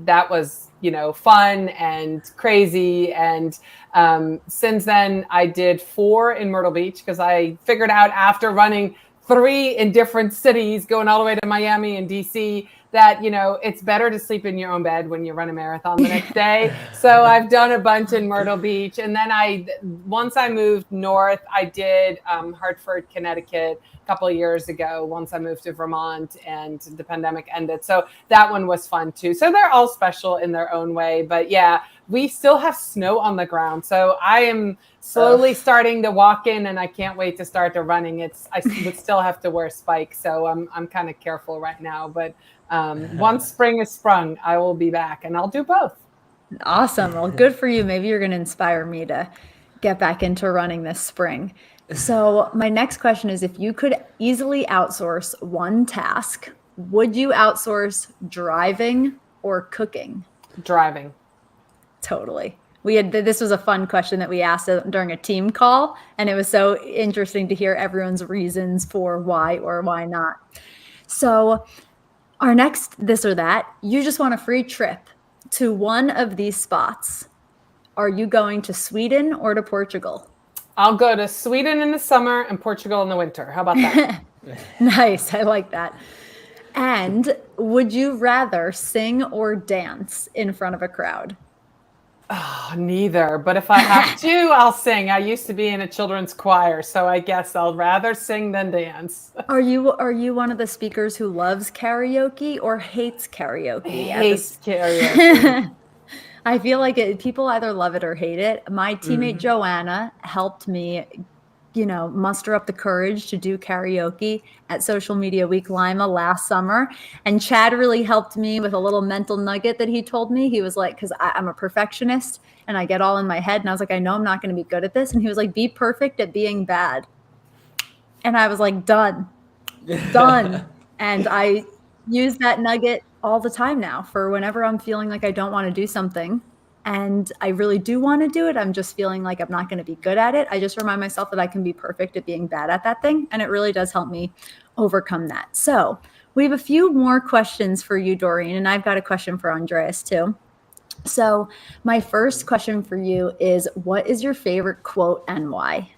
that was, fun and crazy. And since then, I did 4 in Myrtle Beach because I figured out after running 3 in different cities, going all the way to Miami and DC, that, it's better to sleep in your own bed when you run a marathon the next day. So I've done a bunch in Myrtle Beach. And then once I moved north, I did Hartford, Connecticut a couple of years ago, once I moved to Vermont and the pandemic ended. So that one was fun too. So they're all special in their own way. But yeah, we still have snow on the ground. So I am slowly starting to walk in and I can't wait to start the running. I would still have to wear spikes. So I'm kind of careful right now. But once spring is sprung, I will be back and I'll do both. Awesome. Well, good for you. Maybe you're going to inspire me to get back into running this spring. So my next question is, if you could easily outsource one task, would you outsource driving or cooking? Driving. Totally. This was a fun question that we asked during a team call, and it was so interesting to hear everyone's reasons for why or why not. So our next this or that, you just want a free trip to one of these spots. Are you going to Sweden or to Portugal? I'll go to Sweden in the summer and Portugal in the winter. How about that? Nice. I like that. And would you rather sing or dance in front of a crowd? Oh, neither. But if I have to, I'll sing. I used to be in a children's choir, so I guess I'll rather sing than dance. Are you one of the speakers who loves karaoke or hates karaoke? Hates karaoke. I feel like people either love it or hate it. My teammate Joanna helped me, muster up the courage to do karaoke at Social Media Week Lima last summer. And Chad really helped me with a little mental nugget that he told me. He was like, because I'm a perfectionist and I get all in my head. And I was like, I know I'm not going to be good at this. And he was like, be perfect at being bad. And I was like, done. And I use that nugget all the time now for whenever I'm feeling like I don't want to do something and I really do want to do it. I'm just feeling like I'm not going to be good at it. I just remind myself that I can be perfect at being bad at that thing. And it really does help me overcome that. So we have a few more questions for you, Dorien, and I've got a question for Andreas too. So my first question for you is, what is your favorite quote and why?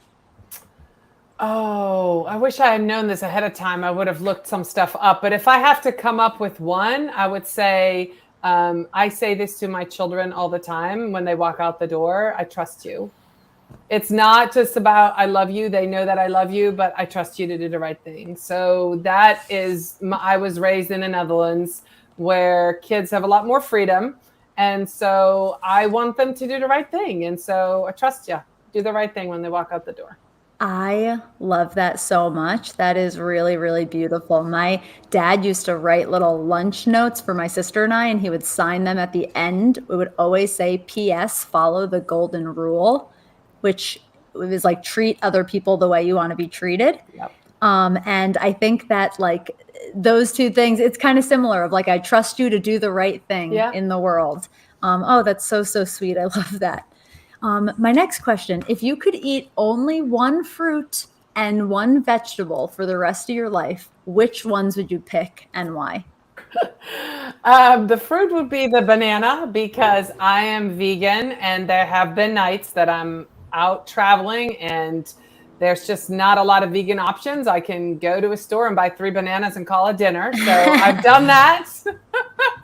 Oh, I wish I had known this ahead of time. I would have looked some stuff up. But if I have to come up with one, I would say, I say this to my children all the time when they walk out the door: I trust you. It's not just about I love you. They know that I love you, but I trust you to do the right thing. So that is, I was raised in the Netherlands where kids have a lot more freedom. And so I want them to do the right thing. And so I trust you. Do the right thing when they walk out the door. I love that so much. That is really, really beautiful. My dad used to write little lunch notes for my sister and I, and he would sign them at the end. It would always say, P.S. follow the golden rule, which was like treat other people the way you want to be treated. Yep. And I think that like those two things, it's kind of similar of like, I trust you to do the right thing in the world. Oh, that's so, so sweet. I love that. My next question, if you could eat only one fruit and one vegetable for the rest of your life, which ones would you pick and why? The fruit would be the banana because I am vegan and there have been nights that I'm out traveling and there's just not a lot of vegan options. I can go to a store and buy 3 bananas and call it dinner. So I've done that.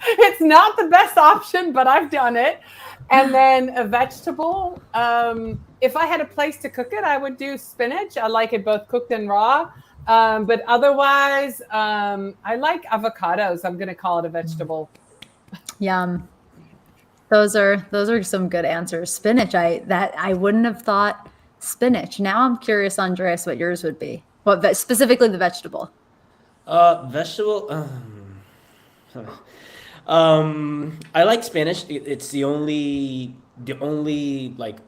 It's not the best option, but I've done it. And then a vegetable, if I had a place to cook it, I would do spinach. I like it both cooked and raw. But otherwise, I like avocados. I'm going to call it a vegetable. Yum. Those are some good answers. Spinach, I wouldn't have thought spinach. Now I'm curious, Andreas, what yours would be. What specifically the vegetable? Vegetable. I like spinach. It's the only like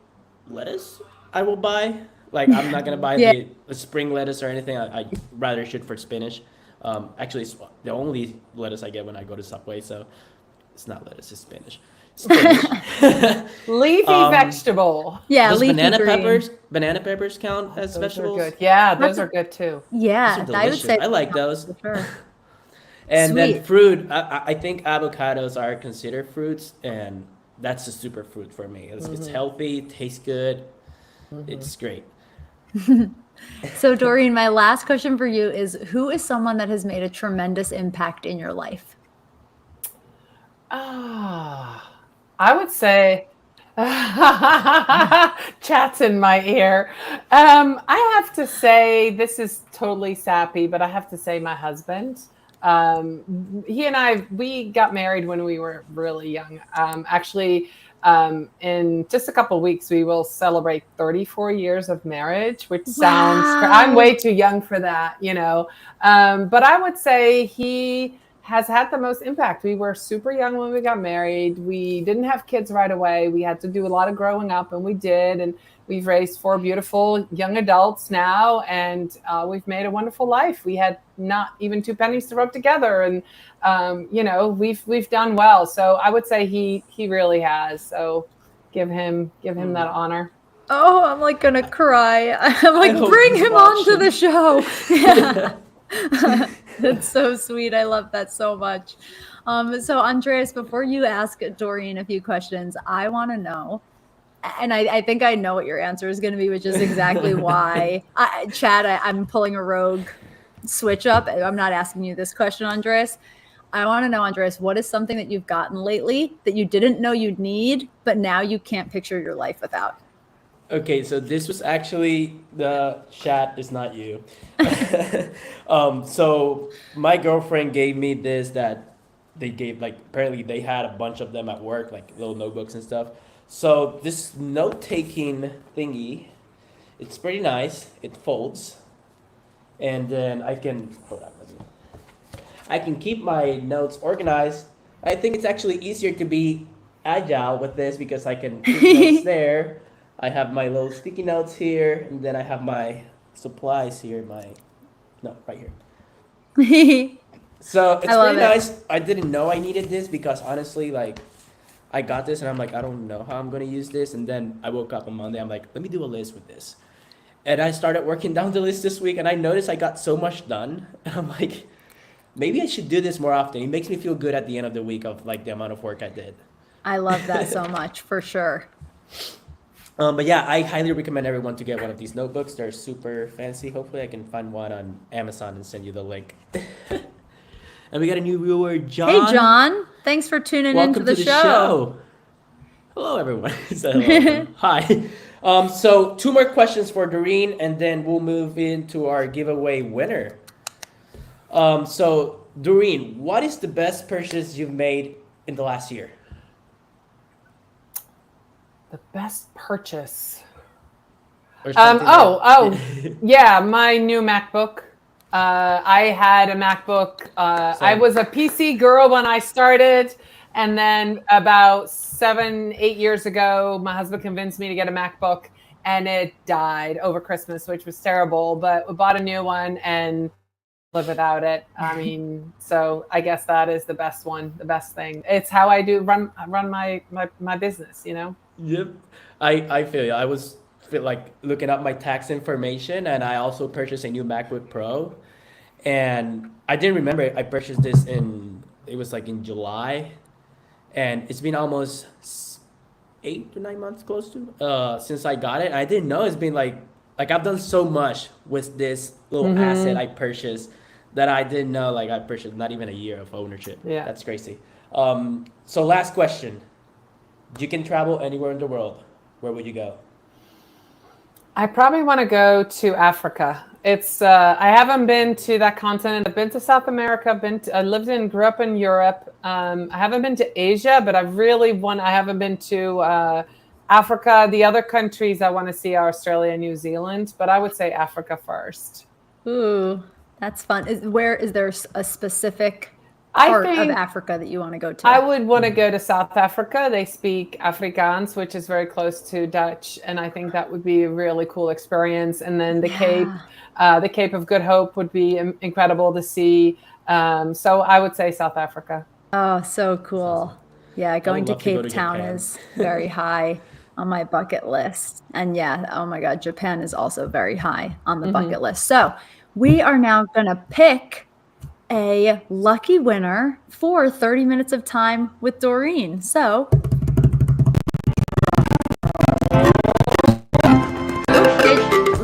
lettuce I will buy. Like I'm not gonna buy the spring lettuce or anything. I rather shoot for spinach. Actually, it's the only lettuce I get when I go to Subway. So it's not lettuce, it's spinach. Leafy vegetable. Yeah, does leafy banana peppers count as vegetables? Good. Yeah, those are good too. Yeah, I would say I like those. For sure. And Sweet. then fruit, I think avocados are considered fruits, and that's a super fruit for me. It's healthy, tastes good, it's great. So Dorien, my last question for you is, who is someone that has made a tremendous impact in your life? I would say chat's in my ear. I have to say, this is totally sappy, but I have to say my husband. He and we got married when we were really young. Actually, in just a couple of weeks, we will celebrate 34 years of marriage, which sounds, I'm way too young for that, but I would say he has had the most impact. We were super young when we got married. We didn't have kids right away. We had to do a lot of growing up, and we did. And we've raised 4 beautiful young adults now, and we've made a wonderful life. We had not even 2 pennies to rub together, and we've done well. So I would say he really has. So give him that honor. Oh, I'm like gonna cry. I'm like, bring him onto the show. Yeah. That's so sweet. I love that so much. So Andreas, before you ask Dorien a few questions, I want to know, and I think I know what your answer is going to be, which is exactly why. Chad, I'm pulling a rogue switch up. I'm not asking you this question, Andreas. I want to know, Andres, what is something that you've gotten lately that you didn't know you'd need, but now you can't picture your life without? Okay, so this was actually the chat is not you. So my girlfriend gave me this that they gave, like, apparently they had a bunch of them at work, like little notebooks and stuff. So this note taking thingy, it's pretty nice. It folds, and then I can hold on, I can keep my notes organized. I think it's actually easier to be agile with this because I can put notes there. I have my little sticky notes here, and then I have my supplies here. Right here. So it's love pretty it. nice. I didn't know I needed this because honestly, like, I got this and I'm like, I don't know how I'm gonna use this. And then I woke up on Monday. I'm like, let me do a list with this. And I started working down the list this week, and I noticed I got so much done. And I'm like, maybe I should do this more often. It makes me feel good at the end of the week of like the amount of work I did. I love that so much, for sure. But yeah, I highly recommend everyone to get one of these notebooks. They're super fancy. Hopefully, I can find one on Amazon and send you the link. And we got a new viewer, John. Hey, John. Thanks for tuning Welcome into the to show. Hello, everyone. Hi. So 2 more questions for Doreen, and then we'll move into our giveaway winner. So Doreen, what is the best purchase you've made in the last year? The best purchase. Or something Yeah, my new MacBook. I had a MacBook. I Same. was a PC girl when I started. And then about 7-8 years ago, my husband convinced me to get a MacBook, and it died over Christmas, which was terrible. But we bought a new one and live without it. I mean, so I guess that is the best one, the best thing. It's how I do run my business, you know? Yep. I feel you. I was like looking up my tax information, and I also purchased a new MacBook Pro. And I didn't remember I purchased this it was like in July. And it's been almost 8 to 9 months close to since I got it. I didn't know it's been like I've done so much with this little asset I purchased that I didn't know like I purchased not even a year of ownership. Yeah. That's crazy. So last question. You can travel anywhere in the world. Where would you go? I probably want to go to Africa. It's I haven't been to that continent. I've been to South America. Grew up in Europe. I haven't been to Asia, but I haven't been to Africa. The other countries I want to see are Australia and New Zealand, but I would say Africa first. Ooh, that's fun. Is there a specific part of Africa that you want to go to? I would want to go to South Africa. They speak Afrikaans, which is very close to Dutch, and I think that would be a really cool experience. And then the Cape of Good Hope would be incredible to see. So I would say South Africa. Oh, so cool. Yeah, going to Cape Town Japan. is very high on my bucket list. And yeah, oh my God, Japan is also very high on the bucket list. So we are now going to pick a lucky winner for 30 minutes of time with Doreen. So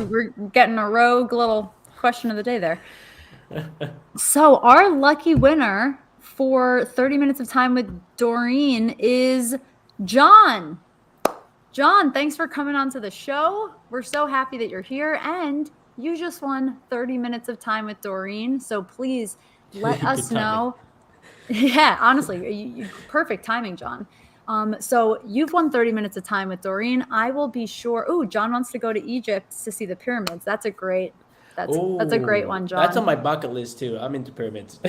we're getting a rogue little question of the day there. So our lucky winner for 30 minutes of time with Doreen is John. John, thanks for coming on to the show. We're so happy that you're here, and you just won 30 minutes of time with Doreen. So please let us know. Yeah, honestly, perfect timing, John. So you've won 30 minutes of time with Doreen. I will be sure. Oh, John wants to go to Egypt to see the pyramids. That's a great one, John. That's on my bucket list too. I'm into pyramids.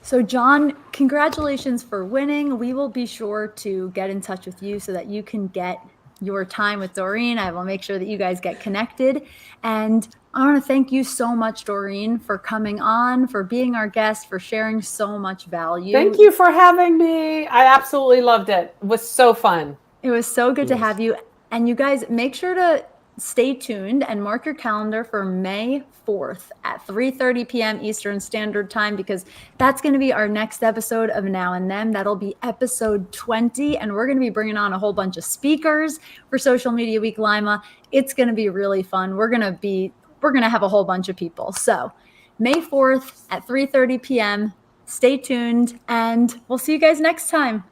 So John, congratulations for winning. We will be sure to get in touch with you so that you can get your time with Doreen. I will make sure that you guys get connected. And I want to thank you so much, Doreen, for coming on, for being our guest, for sharing so much value. Thank you for having me. I absolutely loved it. It was so fun. It was so good to have you. And you guys, make sure to stay tuned and mark your calendar for May 4th at 3:30 p.m. Eastern Standard Time, because that's going to be our next episode of Now and Then. That'll be episode 20, and we're going to be bringing on a whole bunch of speakers for Social Media Week Lima. It's going to be really fun. We're going to have a whole bunch of people. So May 4th at 3:30 p.m. Stay tuned, and we'll see you guys next time.